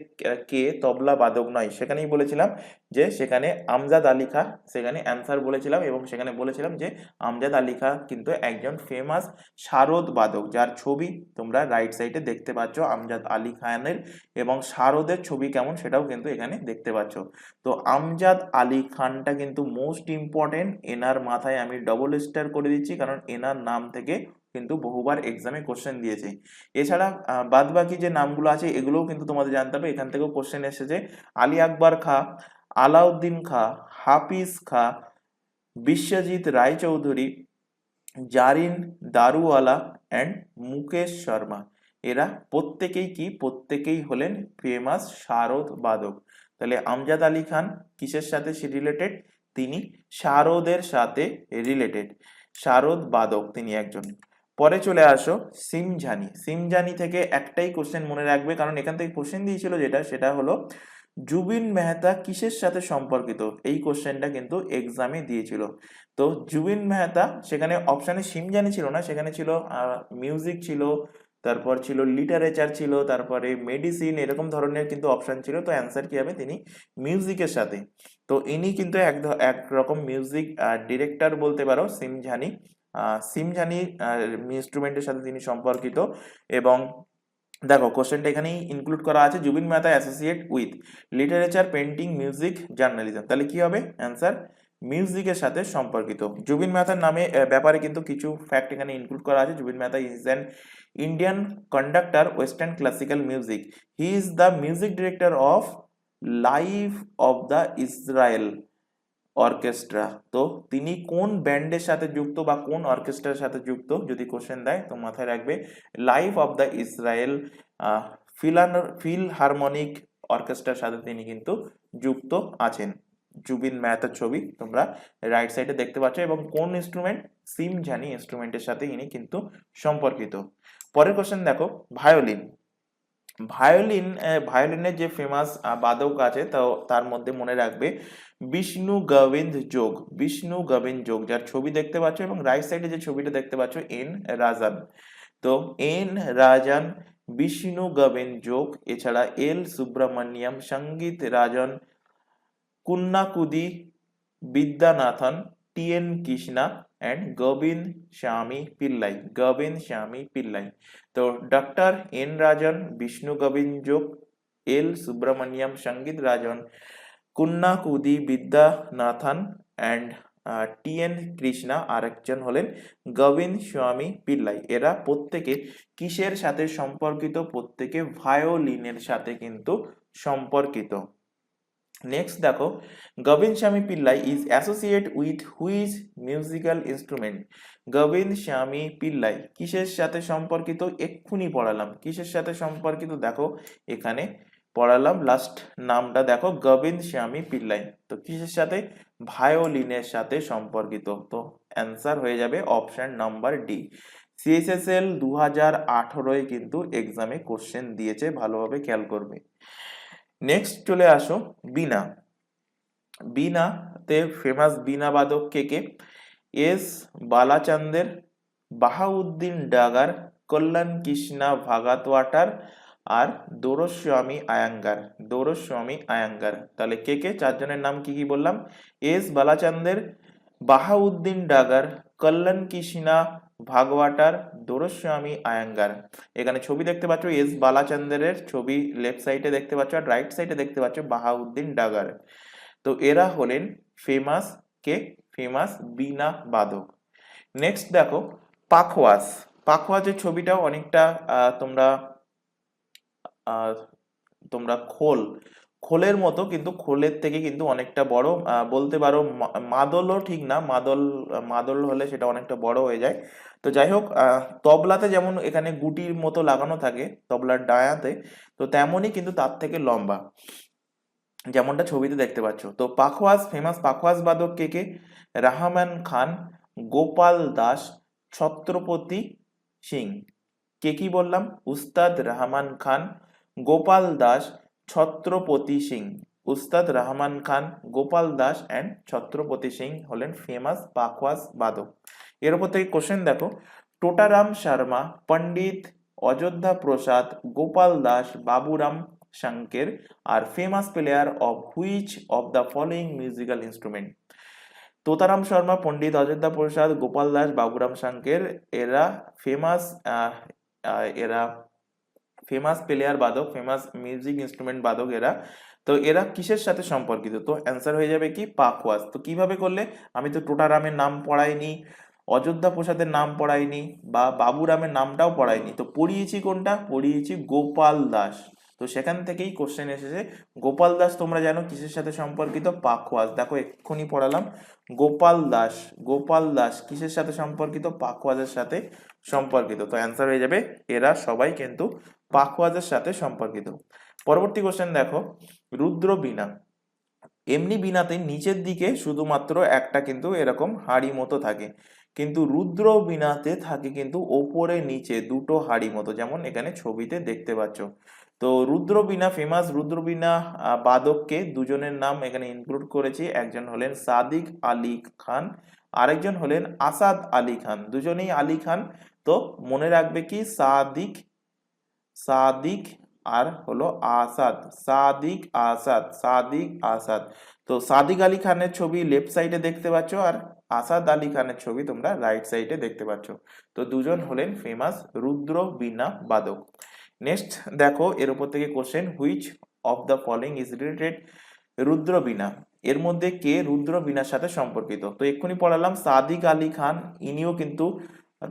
কে তবলা বাদক নয়, সেখানেই বলেছিলাম যে সেখানে আমজাদ আলী খাঁ, সেখানে অ্যান্সার বলেছিলাম এবং সেখানে বলেছিলাম যে আমজাদ আলী খাঁ কিন্তু একজন ফেমাস শারদ বাদক, যার ছবি তোমরা রাইট সাইডে দেখতে পাচ্ছ আমজাদ আলী খানের, এবং শারদের ছবি কেমন সেটাও কিন্তু এখানে দেখতে পাচ্ছ। তো আমজাদ আলী খানটা কিন্তু মোস্ট ইম্পর্টেন্ট, এনার মাথায় আমি ডবল স্টার করে দিচ্ছি, কারণ এনার নাম থেকে কিন্তু বহুবার এক্সামে কোশ্চেন দিয়েছে। এছাড়া বাদ বাকি যে নামগুলো আছে এগুলোও কিন্তু তোমাদের জানতে হবে, এখান থেকেও কোশ্চেন এসেছে। আলী আকবর খাঁ, আলাউদ্দিন খাঁ, হাফিজ খাঁ, বিশ্বজিৎ রায়চৌধুরী, জারিন দারুওয়ালা এন্ড মুকেশ শর্মা, এরা প্রত্যেকেই কি? প্রত্যেকেই হলেন ফেমাস শারদ বাদক। তাহলে আমজাদ আলী খান কিসের সাথে রিলেটেড? তিনি শারদের সাথে রিলেটেড, শারদ বাদক তিনি একজন। পরে চলে আসো সিমঝানি, সিমঝানি থেকে একটাই কোশ্চেন মনে রাখবে, কারণ এখান থেকে কোশ্চেন দিয়েছিল যেটা, সেটা হলো জুবিন মেহতা কিসের সাথে সম্পর্কিত। এই কোশ্চেনটা কিন্তু এক্সামে দিয়েছিল। তো জুবিন মেহতা, সেখানে অপশানে সিমজানি ছিল না, সেখানে ছিল মিউজিক ছিল, তারপর ছিল লিটারেচার ছিল, তারপরে মেডিসিন, এরকম ধরনের কিন্তু অপশন ছিল। তো অ্যান্সার কি হবে? তিনি মিউজিকের সাথে। তো ইনি কিন্তু একরকম মিউজিক ডিরেক্টর বলতে পারো সিমঝানি। সিমঝানি ইনস্ট্রুমেন্টের সাথে তিনি সম্পর্কিত। এবং দেখো কোশ্চেনটা এখানেই ইনক্লুড করা আছে, Zubeen Mehta associate with literature, painting, music, journalism. তাহলে কি হবে অ্যান্সার? মিউজিকের সাথে সম্পর্কিত। জুবিন মেহতার নামে ব্যাপারে কিন্তু কিছু ফ্যাক্ট এখানে ইনক্লুড করা আছে। Zubeen Mehta is an Indian conductor, western classical music. He is the music director of life of the Israel orchestra. তো তিনি কোন ব্যান্ডের সাথে যুক্ত বা কোন অর্কেস্ট্রার সাথে যুক্ত? যদি কোশ্চেন দেয় তো মাথায় রাখবে life of the Israel Philharmonic অর্কেস্ট্রার সাথে তিনি কিন্তু যুক্ত আছেন। জুবিন মেহতার ছবি তোমরা রাইট সাইডে দেখতে পাচ্ছ, এবং কোন ইনস্ট্রুমেন্ট? সিমঝানি ইনস্ট্রুমেন্টের সাথে ইনি কিন্তু সম্পর্কিত। পরের কোশ্চেন দেখো, ভায়োলিন, ভায়োলিনের যে ফেমাস বাদক আছে তো তার মধ্যে মনে রাখবে বিষ্ণু গোবিন্দ যোগ, বিষ্ণু গোবিন্দ যোগ, যার ছবি দেখতে পাচ্ছ, এবং রাইট সাইডে যে ছবিটা দেখতে পাচ্ছ এন রাজান। তো এন রাজান, বিষ্ণু গোবিন্দ যোগ, এছাড়া L Subramaniam, Sangeet Rajan, Kunnakudi Vaidyanathan, T N Krishna and Govinda স্বামী পিল্লাই, গোবিন্দ স্বামী পিল্লাই। তো doctor N Rajan, Vishnu Govind Jog, L Subramaniam, Sangeet Rajan, Kunnakudi Vaidyanathan and T N Krishna আর একজন হলেন গোবিন্দ স্বামী পিল্লাই। এরা প্রত্যেকে কিসের সাথে সম্পর্কিত? প্রত্যেকে ভায়োলিনের সাথে কিন্তু সম্পর্কিত। নেক্সট দেখো, গোবিন্দ স্বামী Pillai is associate with which musical instrument? Govinda স্বামী পিল্লাই কিসের সাথে সম্পর্কিত? এক্ষুনি পড়ালাম। কিসের সাথে সম্পর্কিত দেখো এখানে পড়ালাম, লাস্ট নামটা দেখো, গোবিন্দ স্বামী পিল্লাই। তো কিসের সাথে? ভায়োলিনের সাথে সম্পর্কিত। তো অ্যান্সার হয়ে যাবে অপশন নাম্বার ডি। সিএসএসএল 2018 কিন্তু এক্সামে কোশ্চেন দিয়েছে, ভালোভাবে খেয়াল করবে। নেক্সট চলে আসো বীণা। বীণাতে ফেমাস বীণা বাদক কে কে? এস বালাচান্দের, বাহাউদ্দিন ডাগার, কল্যাণ কৃষ্ণা ভাগাতওয়াটার আর দোরস্বামী আয়াঙ্গার। দোরস্বামী আয়াঙ্গার। তাহলে কে কে? চারজনের নাম কি কি বললাম? এস বালাচান্দের, বাহাউদ্দিন ডাগার, কল্যাণ কৃষ্ণা ভাগওয়াটার, দোরস্বামী আয়াঙ্গার। এখানে ছবি দেখতে পাচ্ছ এস বালাচন্দ্রের ছবি লেফট সাইডে দেখতে পাচ্ছ, আর রাইট সাইডে দেখতে পাচ্ছ বাহাউদ্দিন ডাগার। তো এরা হলেন ফেমাস কে? ফেমাস বীণা বাদক। নেক্সট দেখো পাখওয়াজ। পাখওয়াজের ছবিটাও অনেকটা তোমরা আহ, তোমরা খোলের মতো, কিন্তু খোলের থেকে কিন্তু অনেকটা বড়, বলতে পারো মাদলও ঠিক না, মাদল হলে সেটা অনেকটা বড় হয়ে যায়। তো যাই হোক, তবলাতে যেমন এখানে গুটির মতো লাগানো থাকে তবলার ডায়াতে, তো তেমনই কিন্তু তার থেকে লম্বা, যেমনটা ছবিতে দেখতে পাচ্ছ। তো পাখওয়াজ, ফেমাস পাখওয়াজ বাদক কে কে? রহমান খান, গোপাল দাস, ছত্রপতি সিং। কে কি বললাম? উস্তাদ রহমান খান, গোপাল দাস, ছত্রপতি সিং। উস্তাদ রহমান খান, গোপাল দাস অ্যান্ড ছত্রপতি সিং হলেন ফেমাস পাখওয়াজ বাদক। এর উপর থেকে কোশ্চেন দেখো, Totaram Sharma, Pandit Ayodhya Prasad, Gopal Das, Baburam Shankar are famous player of which of the following musical instrument? Totaram Sharma, Pandit Ayodhya Prasad, Gopal Das, Baburam Shankar এরা ফেমাস এরা ফেমাস প্লেয়ার বাদক, ফেমাস মিউজিক ইনস্ট্রুমেন্ট বাদক এরা। তো এরা কিসের সাথে সম্পর্কিত? তো অ্যান্সার হয়ে যাবে কি? পাখওয়াজ। তো কিভাবে করলে? আমি তো টোটারামের নাম পড়াইনি, অযোধ্যা প্রসাদের নাম পড়াইনি, বা বাবুরামের নামটাও পড়াইনি, তো পড়িয়েছি কোনটা? পড়িয়েছি গোপাল দাস। তো সেখান থেকেই কোশ্চেন এসেছে। গোপাল দাস তোমরা জানো কিসের সাথে সম্পর্কিত? পাখওয়াজ। দেখো এক্ষুনি পড়ালাম, গোপাল দাস। গোপাল দাস কিসের সাথে সম্পর্কিত? পাখওয়াজের সাথে সম্পর্কিত। তো অ্যান্সার হয়ে যাবে এরা সবাই কিন্তু পাখওয়াজের সাথে সম্পর্কিত। পরবর্তী কোশ্চেন দেখো, রুদ্র বীণা। এমনি বীণাতে নিচের দিকে শুধুমাত্র একটা কিন্তু এরকম হাড়ি মতো থাকে, কিন্তু রুদ্র বীণাতে থাকে কিন্তু ওপরে নিচে দুটো হাড়ি মতো, যেমন এখানে ছবিতে দেখতে পাচ্ছ। তো রুদ্র বীণা, ফেমাস রুদ্র বীণা বাদককে দুজনের নাম এখানে ইনক্লুড করেছি। একজন হলেন সাদিক আলী খান, আরেকজন হলেন আসাদ আলী খান। দুজনেই আলী খান। তো মনে রাখবে কি? সাদিক, সাদিক আর হলো আসাদ। সাদিক আসাদ, সাদিক আসাদ। তো সাদিক আলী খানের ছবি লেফট সাইডে দেখতে পাচ্ছ, আর আসাদ আলী খানের ছবি তোমরা রাইট সাইডে দেখতে পাচ্ছ। তো দুজন হলেন ফেমাস রুদ্র বীণা বাদক। নেক্সট দেখো এর উপর থেকে question, which of the following is related Rudra veena? এর মধ্যে কে রুদ্র বীণার সাথে সম্পর্কিত? তো এক্ষুনি পড়ালাম সাদিক আলী খান, ইনিও কিন্তু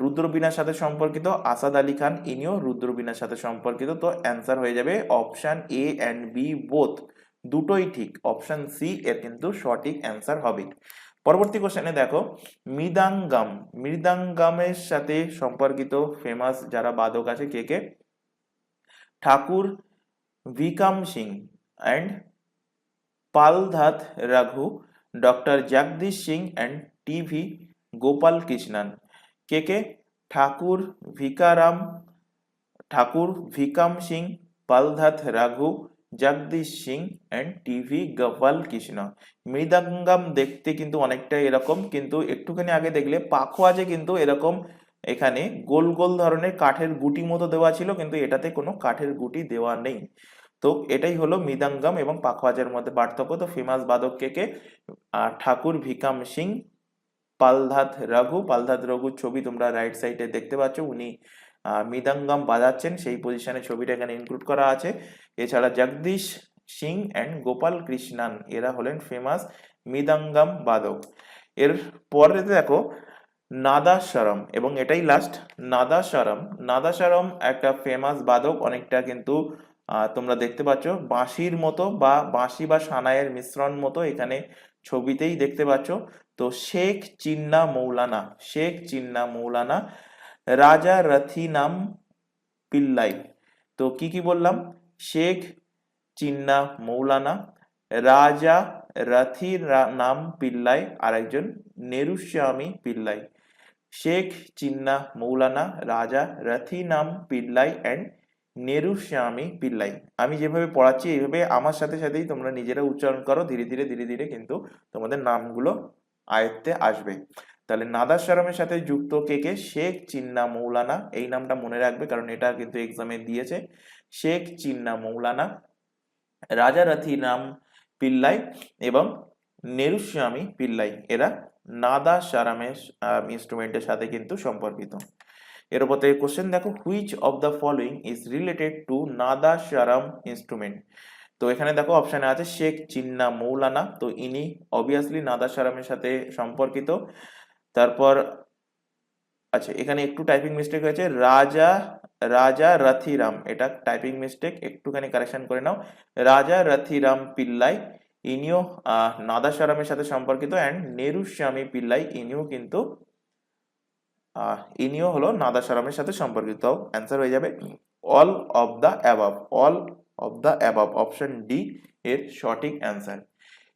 রুদ্র বীণার সাথে সম্পর্কিত। আসাদ আলী খান ইনিও রুদ্র বীণার সাথে সম্পর্কিত। তো অ্যান্সার হয়ে যাবে option A and B both, দুটোই ঠিক। অপশন সি এর কিন্তু সঠিক অ্যান্সার হবে। পরবর্তী কোশ্চেনে দেখো, মৃদাঙ্গাম। মৃদাঙ্গামের সাথে সম্পর্কিত ফেমাস যারা বাদক আছে কে কে? Thakur Bhikam Singh and Palghat Raghu, doctor Jagdish Singh and TV Gopal Krishnan. কে কে? Thakur Bhikaram, Thakur Bhikam Singh, Palghat Raghu, Jagdish Singh and TV Gopal Krishna. মৃদাঙ্গাম দেখতে কিন্তু অনেকটা এরকম, কিন্তু একটুখানি আগে দেখলে পাখওয়াজে কিন্তু এরকম এখানে গোল গোল ধরনের কাঠের গুটি মতো দেওয়া ছিল, কিন্তু এটাতে কোনো কাঠের গুটি দেওয়া নেই। তো এটাই হলো মৃদাঙ্গম এবং পাখওয়াজের মধ্যে পার্থক্য। তো ফেমাস বাদক কে কে? ঠাকুর ভিকাম সিং, পালধাত রঘু। পালধাত রঘুর ছবি তোমরা রাইট সাইডে দেখতে পাচ্ছ, উনি মৃদাঙ্গম বাজাচ্ছেন, সেই পজিশনে ছবিটা এখানে ইনক্লুড করা আছে। এছাড়া জগদীশ সিং অ্যান্ড গোপাল কৃষ্ণন এরা হলেন ফেমাস মৃদাঙ্গম বাদক। এর পরে দেখো নাদাস্বরম, এবং এটাই লাস্ট, নাদাস্বরম। নাদাস্বরম একটা ফেমাস বাদক, অনেকটা কিন্তু তোমরা দেখতে পাচ্ছ বাঁশির মতো বা বাঁশি বা সানাইয়ের মিশ্রণ মতো এখানে ছবিতেই দেখতে পাচ্ছ। তো শেখ চিন্না মৌলানা, শেখ চিন্না মৌলানা রাজা রথিনাম পিল্লাই। তো কি কি বললাম? শেখ চিন্না মৌলানা, রাজা নাম পিল্লাই, আর একজন নেরুস্বামী পিল্লাই। শেখ চিন্না মৌলানা, রাজা নাম পিল্লাই অ্যান্ড নেরুস্বামী পিল্লাই। আমি যেভাবে পড়াচ্ছি এইভাবে আমার সাথে সাথেই তোমরা নিজেরা উচ্চারণ করো, ধীরে ধীরে ধীরে ধীরে কিন্তু তোমাদের নামগুলো আয়ত্তে আসবে। তাহলে নাদাস্বরমের সাথে যুক্ত কে কে? শেখ চিন্না মৌলানা, এই নামটা মনে রাখবে কারণ এটা কিন্তু এক্সামে দিয়েছে। শেখ চিন্না মৌলানা, রাজা নাম পিল্লাই এবং নেরুস্বামী পিল্লাই, এরা নাদাস্বরমের ইনস্ট্রুমেন্টের সাথে কিন্তু সম্পর্কিত। এর উপর থেকে কোশ্চেন দেখো, which of the following is related to nadaswaram instrument. তো এখানে দেখো অপশানে আছে শেখ চিন্না মৌলানা, তো ইনি অবভিয়াসলি নাদাস্বরমের সাথে সম্পর্কিত। তারপর আচ্ছা, এখানে একটু টাইপিং মিস্টেক হয়েছে, রাজা রথিরাম, এটা টাইপিং মিস্টেক, একটুখানি কারেকশন করে নাও। রাজা রথিরাম পিল্লাই ইনিও নাদাস্বরমের সাথে সম্পর্কিত, অ্যান্ড নেরুস্বামী পিল্লাই ইনিও হলো নাদাস্বরমের সাথে সম্পর্কিত। অ্যান্সার হয়ে যাবে all of the above, all of the above, option D এর সঠিক অ্যান্সার।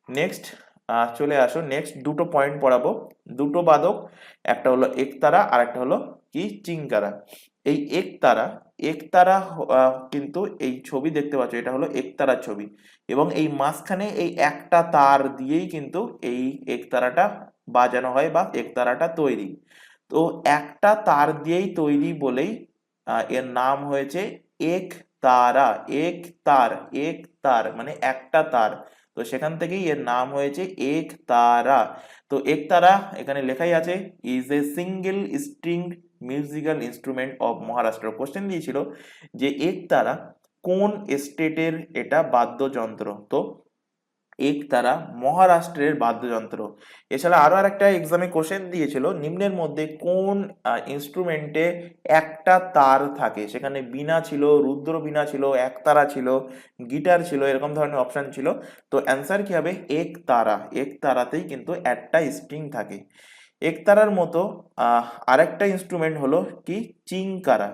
নেক্সট চলে আসো, নেক্সট দুটো পয়েন্ট পড়াবো, দুটো বাদক, একটা হলো একতারা আর একটা হলো কি চিঙ্কারা। এই একতারা কিন্তু এই ছবি দেখতে পাচ্ছ, এটা হলো একতারার ছবি, এবং এই মাঝখানে এই একটা তার দিয়েই কিন্তু এই একতারাটা বাজানো হয় বা একতারাটা তৈরি। তো একটা তার দিয়েই তৈরি বলেই এর নাম হয়েছে একতারা। এক তার মানে একটা তার, তো সেখান থেকেই এর নাম হয়েছে একতারা। তো একতারা এখানে লেখাই আছে is a single string musical instrument of Maharashtra. Question দিয়েছিল যে একতারা কোন স্টেটের এটা বাদ্যযন্ত্র, তো একতারা মহারাষ্ট্রের বাদ্যযন্ত্র। এছাড়া আরো আরেকটা এক্সামে কোশ্চেন দিয়েছিল নিম্নের মধ্যে কোন ইনস্ট্রুমেন্টে একটা তার থাকে, সেখানে বীণা ছিল, রুদ্র বীণা ছিল, একতারা ছিল, গিটার ছিল, এরকম ধরনের অপশন ছিল। তো অ্যান্সার কি হবে? একতারাতেই কিন্তু একটা স্ট্রিং থাকে। একতারার মতো আরেকটা ইনস্ট্রুমেন্ট হলো কি চিংকারা।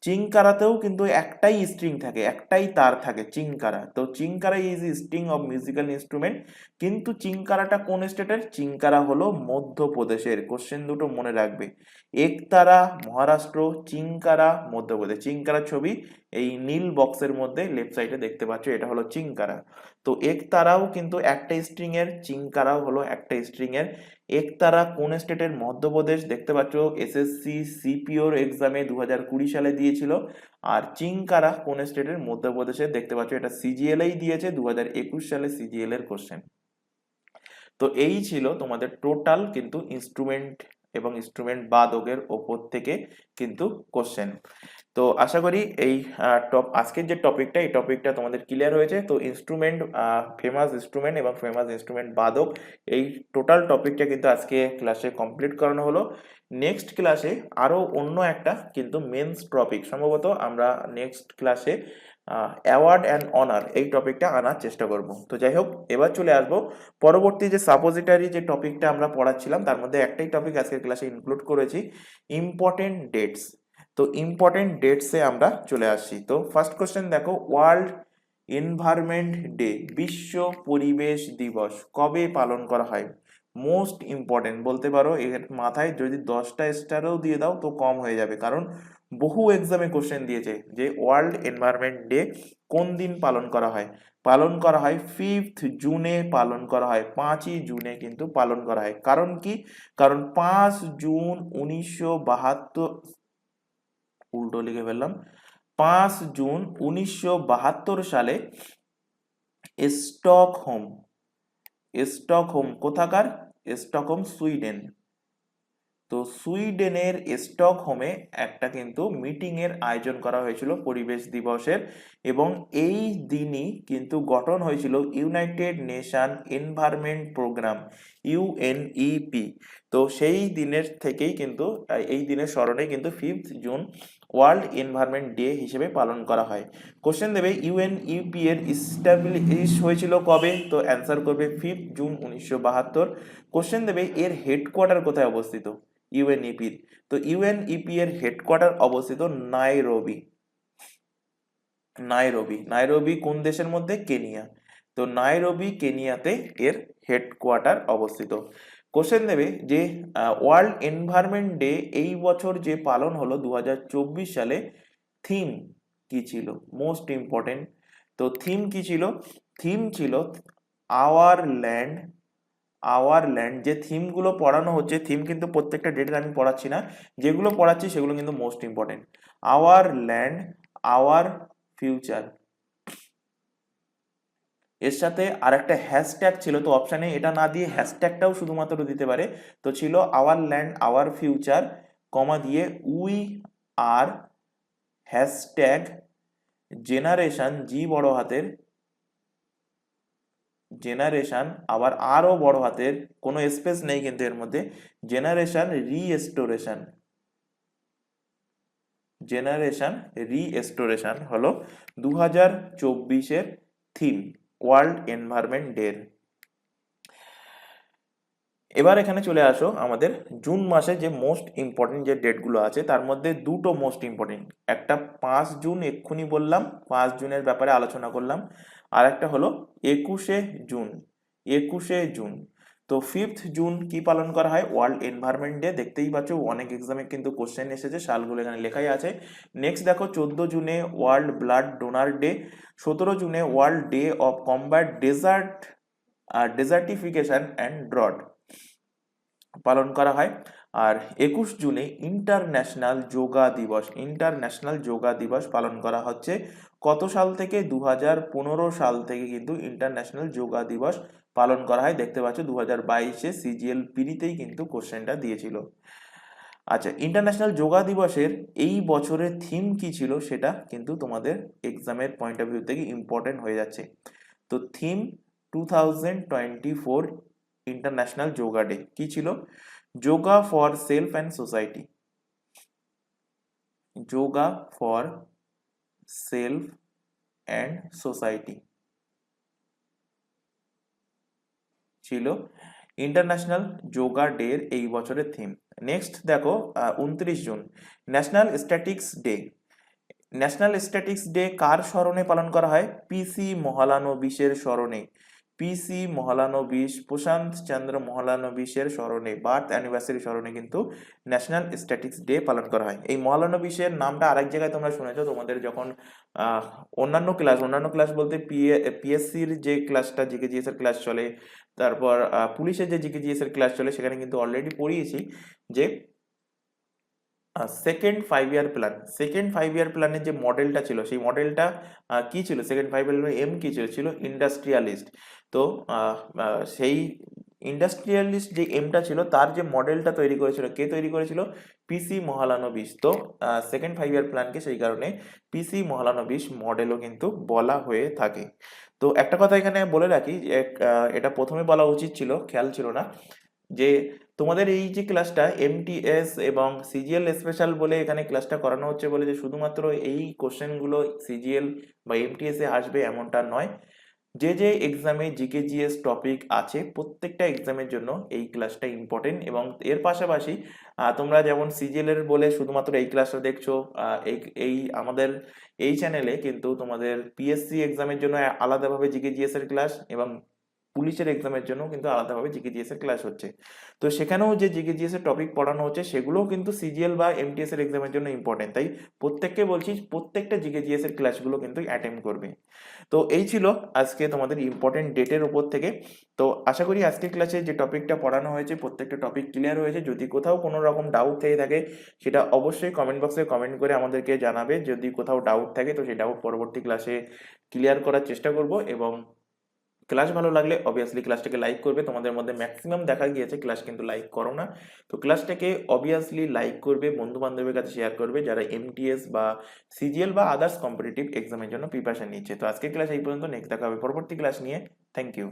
চিংকারাতেও কিন্তু একটাই স্ট্রিং থাকে, একটাই তার থাকে চিংকারা। তো chinkara is string of musical instrument, কিন্তু চিংকারাটা কোন স্টেটের? চিংকারা হলো মধ্যপ্রদেশের। কোশ্চেন দুটো মনে রাখবে, একতারা মহারাষ্ট্র, চিংকারা মধ্যপ্রদেশ। চিংকারার ছবি এই নীল বক্সের মধ্যে লেফট সাইডে দেখতে পাচ্ছ, এটা হলো চিংকারা। তো একতারাও কিন্তু একটা স্ট্রিং এর, চিংকারাও হলো একটা স্ট্রিং এর। একতারা কোন স্টেটের? মধ্যপ্রদেশ। দেখতে পাচ্ছ এসএসসি সিপিওর এক্সামে 2020 সালে দিয়েছিল। আর চিংকারা কোন স্টেটের? মধ্যপ্রদেশের। দেখতে পাচ্ছ এটা সিজিএল এই দিয়েছে 2021 সালে সিজিএল এর কোশ্চেন। তো এই ছিল তোমাদের টোটাল কিন্তু ইনস্ট্রুমেন্ট এবং ইনস্ট্রুমেন্ট বাদকের ওপর থেকে কিন্তু কোশ্চেন। তো আশা করি এই আজকের যে টপিকটা, এই টপিকটা তোমাদের ক্লিয়ার হয়েছে। তো ইনস্ট্রুমেন্ট, ফেমাস ইনস্ট্রুমেন্ট এবং ফেমাস ইনস্ট্রুমেন্ট বাদক, এই টোটাল টপিকটা কিন্তু আজকে ক্লাসে কমপ্লিট করানো হলো। নেক্সট ক্লাসে আরো অন্য একটা কিন্তু মেন্স টপিক সম্ভবত আমরা নেক্সট ক্লাসে অ্যাওয়ার্ড অ্যান্ড অনার এই টপিকটা আনার চেষ্টা করব। তো যাই হোক, এবার চলে আসবো পরবর্তী যে সাপোজিটারি যে টপিকটা আমরা পড়াচ্ছিলাম, তার মধ্যে একটাই টপিক আজকের ক্লাসে ইনক্লুড করেছি, ইম্পর্টেন্ট ডেটস। তো ইম্পর্টেন্ট ডেটসে আমরা চলে আসছি। তো ফার্স্ট কোশ্চেন দেখো, ওয়ার্ল্ড এনভায়রনমেন্ট ডে, বিশ্ব পরিবেশ দিবস কবে পালন করা হয়? মোস্ট ইম্পর্টেন্ট বলতে পারো, এর মাথায় যদি 10টা স্টারও দিয়ে দাও তো কম হয়ে যাবে, কারণ বহু এক্সামে কোশ্চেন দিয়েছে যে ওয়ার্ল্ড এনভায়রনমেন্ট ডে কোন দিন পালন করা হয়। পালন করা হয় 5th জুনে, পালন করা হয় 5ই জুনে কিন্তু পালন করা হয়। কারণ কি? কারণ 5 জুন 1972, উল্টো লিখে ফেললাম, 5 জুন 1972 সালে স্টকহোম, স্টকহোম কোথাকার? Stockholm Sweden. তো সুইডেনের স্টকহোমে একটা কিন্তু মিটিং এর আয়োজন করা হয়েছিল পরিবেশ দিবসের, এবং এই দিনই কিন্তু গঠন হয়েছিল United Nation Environment Programme, UNEP. তো সেই দিনের থেকেই কিন্তু এই দিনের স্মরণে কিন্তু 5th June world environment day হিসেবে পালন করা হয়? কোশ্চেন দেবে ইউএনইপি এর ইস্টাবলিশ হয়েছিল কবে? তো অ্যান্সার করবে 5 জুন 1972। কোশ্চেন দেবে এর হেডকোয়ার্টার কোথায় অবস্থিত? ইউএনইপির। তো ইউএনইপি এর হেডকোয়ার্টার অবস্থিত নাইরোবি। নাইরোবি কোন দেশের মধ্যে? কেনিয়া। তো নাইরোবি কেনিয়াতে এর হেডকোয়ার্টার অবস্থিত। কোশ্চেন দেবে যে ওয়ার্ল্ড এনভায়রনমেন্ট ডে এই বছর যে পালন হলো 2024 সালে, থিম কি ছিল? Most important. তো থিম কি ছিল? থিম ছিল আওয়ার ল্যান্ড। যে থিমগুলো পড়ানো হচ্ছে, থিম কিন্তু প্রত্যেকটা ডেটের আমি পড়াচ্ছি না, যেগুলো পড়াচ্ছি সেগুলো কিন্তু most important. Our land, our future. এর সাথে আর একটা হ্যাশট্যাগ ছিল, তো অপশানে এটা না দিয়ে হ্যাশট্যাগটাও শুধুমাত্র দিতে পারে। তো ছিল আওয়ার ল্যান্ড আওয়ার ফিউচার, কমা দিয়ে উই আর হ্যাশট্যাগ জেনারেশন, জি বড় হাতের, জেনারেশন, আবার আরও বড় হাতের, কোনো স্পেস নেই কিন্তু এর মধ্যে, জেনারেশন রিস্টোরেশন। জেনারেশন রিস্টোরেশন হলো 2024-এর থিম ওয়ার্ল্ড এনভায়রনমেন্ট ডের। এবার এখানে চলে আসো আমাদের জুন মাসে যে মোস্ট ইম্পর্টেন্ট যে ডেটগুলো আছে তার মধ্যে দুটো মোস্ট ইম্পর্টেন্ট। একটা 5 জুন, এক্ষুনি বললাম 5 জুনের ব্যাপারে আলোচনা করলাম, আর একটা হলো 21শে জুন। 21শে জুন। তো 5th জুন কি পালন করা হয়? World environment day. দেখতেই পাচ্ছ অনেক এক্সামে কিন্তু কোশ্চেন এসেছে, সালগুলো এখানে লেখাই আছে। নেক্সট দেখো 14 জুনে ওয়ার্ল্ড ব্লাড ডোনার ডে। 17 জুনে world day of combat desertification and drought পালন করা হয়। আর 21 জুনে ইন্টারন্যাশনাল যোগা দিবস। ইন্টারন্যাশনাল যোগা দিবস পালন করা হচ্ছে কত সাল থেকে? 2015 সাল থেকে কিন্তু ইন্টারন্যাশনাল যোগা দিবস পালন করা হয়। দেখতে পাচ্ছ 2022-এ সিজিএল পিডিতেই কিন্তু কোশ্চেনটা দিয়েছিল। আচ্ছা, ইন্টারন্যাশনাল যোগা দিবসের এই বছরের থিম কি ছিল সেটা কিন্তু তোমাদের এক্সামের পয়েন্ট অফ ভিউ থেকে ইম্পর্টেন্ট হয়ে যাচ্ছে। তো থিম 2024 ইন্টারন্যাশনাল যোগা ডে কি ছিল? Yoga for self and society. Yoga for self and society ছিল ইন্টারন্যাশনাল যোগা ডে এর এই বছরের থিম। নেক্সট দেখো 29 June national statistics day. National statistics day কার স্মরণে পালন করা হয়? পিসি মহলানবিশের স্মরণে। পিসি মহলানবিশ, প্রশান্ত চন্দ্র মহলানবিশের স্মরণে, বার্থ অ্যানিভার্সারি স্মরণে কিন্তু ন্যাশনাল স্ট্যাটিক্স ডে পালন করা হয়। এই মহলানবিশের নামটা আরেক জায়গায় তোমরা শুনেছো, তোমাদের যখন অন্যান্য ক্লাস বলতে পিএসসির যে ক্লাসটা জিকেজিএস এর ক্লাস চলে, তারপর পুলিশের যে জিকেজিএস এর ক্লাস চলে, সেখানে কিন্তু অলরেডি পড়িয়েছি যে সেকেন্ড 5 ইয়ার প্ল্যানের যে মডেলটা ছিল, সেই মডেলটা কি ছিল? সেকেন্ড 5 ইয়ার এম কি ছিল? ছিল ইন্ডাস্ট্রিয়ালিস্ট। তো সেই ইন্ডাস্ট্রিয়ালিস্ট যে এমটা ছিল, তার যে মডেলটা তৈরি করেছিল, কে তৈরি করেছিল? পিসি মহলানবিশ। তো সেকেন্ড 5 ইয়ার প্ল্যানকে সেই কারণে পিসি মহলানবিশ মডেলও কিন্তু বলা হয়ে থাকে। তো একটা কথা এখানে বলে রাখি, এটা প্রথমে বলা উচিত ছিল, খেয়াল ছিল না, যে তোমাদের এই যে ক্লাসটা এমটিএস এবং সিজিএল স্পেশাল বলে এখানে ক্লাসটা করানো হচ্ছে বলে যে শুধুমাত্র এই কোশ্চেনগুলো সিজিএল বা এমটিএস এ আসবে এমনটা নয়। যে যে এক্সামে জিকে জিএস টপিক আছে প্রত্যেকটা এক্সামের জন্য এই ক্লাসটা ইম্পর্টেন্ট। এবং এর পাশাপাশি তোমরা যেমন সিজিএল এর বলে শুধুমাত্র এই ক্লাসটা দেখছো, এই আমাদের এই চ্যানেলে কিন্তু তোমাদের পিএসসি এক্সামের জন্য আলাদাভাবে জিকে জিএস এর ক্লাস এবং পুলিশের এক্সামের জন্য কিন্তু আলাদাভাবে জিকেজিএস এর ক্লাস হচ্ছে। তো সেখানেও যে জিকেজিএস এর টপিক পড়ানো হচ্ছে সেগুলোও কিন্তু সিজিএল বা এমটিএস এর এক্সামের জন্য ইম্পর্টেন্ট। তাই প্রত্যেককে বলছি প্রত্যেকটা জিকেজিএস এর ক্লাসগুলো কিন্তু অ্যাটেন্ড করবে। তো এই ছিল আজকে তোমাদের ইম্পর্টেন্ট ডেটের উপর থেকে। তো আশা করি আজকের ক্লাসে যে টপিকটা পড়ানো হয়েছে প্রত্যেকটা টপিক ক্লিয়ার হয়েছে। যদি কোথাও কোনো রকম ডাউট থেকে থাকে সেটা অবশ্যই কমেন্ট বক্সে কমেন্ট করে আমাদেরকে জানাবে। যদি কোথাও ডাউট থাকে তো সেই ডাউট পরবর্তী ক্লাসে ক্লিয়ার করার চেষ্টা করব। এবং ক্লাস ভালো লাগলে অবভিয়াসলি ক্লাসটাকে লাইক করবে। তোমাদের মধ্যে ম্যাক্সিমাম দেখা গিয়েছে ক্লাস কিন্তু লাইক করো না। তো ক্লাসটাকে অবভিয়াসলি লাইক করবে, বন্ধু বান্ধবের কাছে শেয়ার করবে যারা এমটিএস বা সিজিএল বা আদার্স কম্পিটিটিভ এক্সামের জন্য প্রিপারেশন নিচ্ছে। তো আজকের ক্লাস এই পর্যন্ত, নেক্সট দেখা হবে পরবর্তী ক্লাস নিয়ে। Thank you.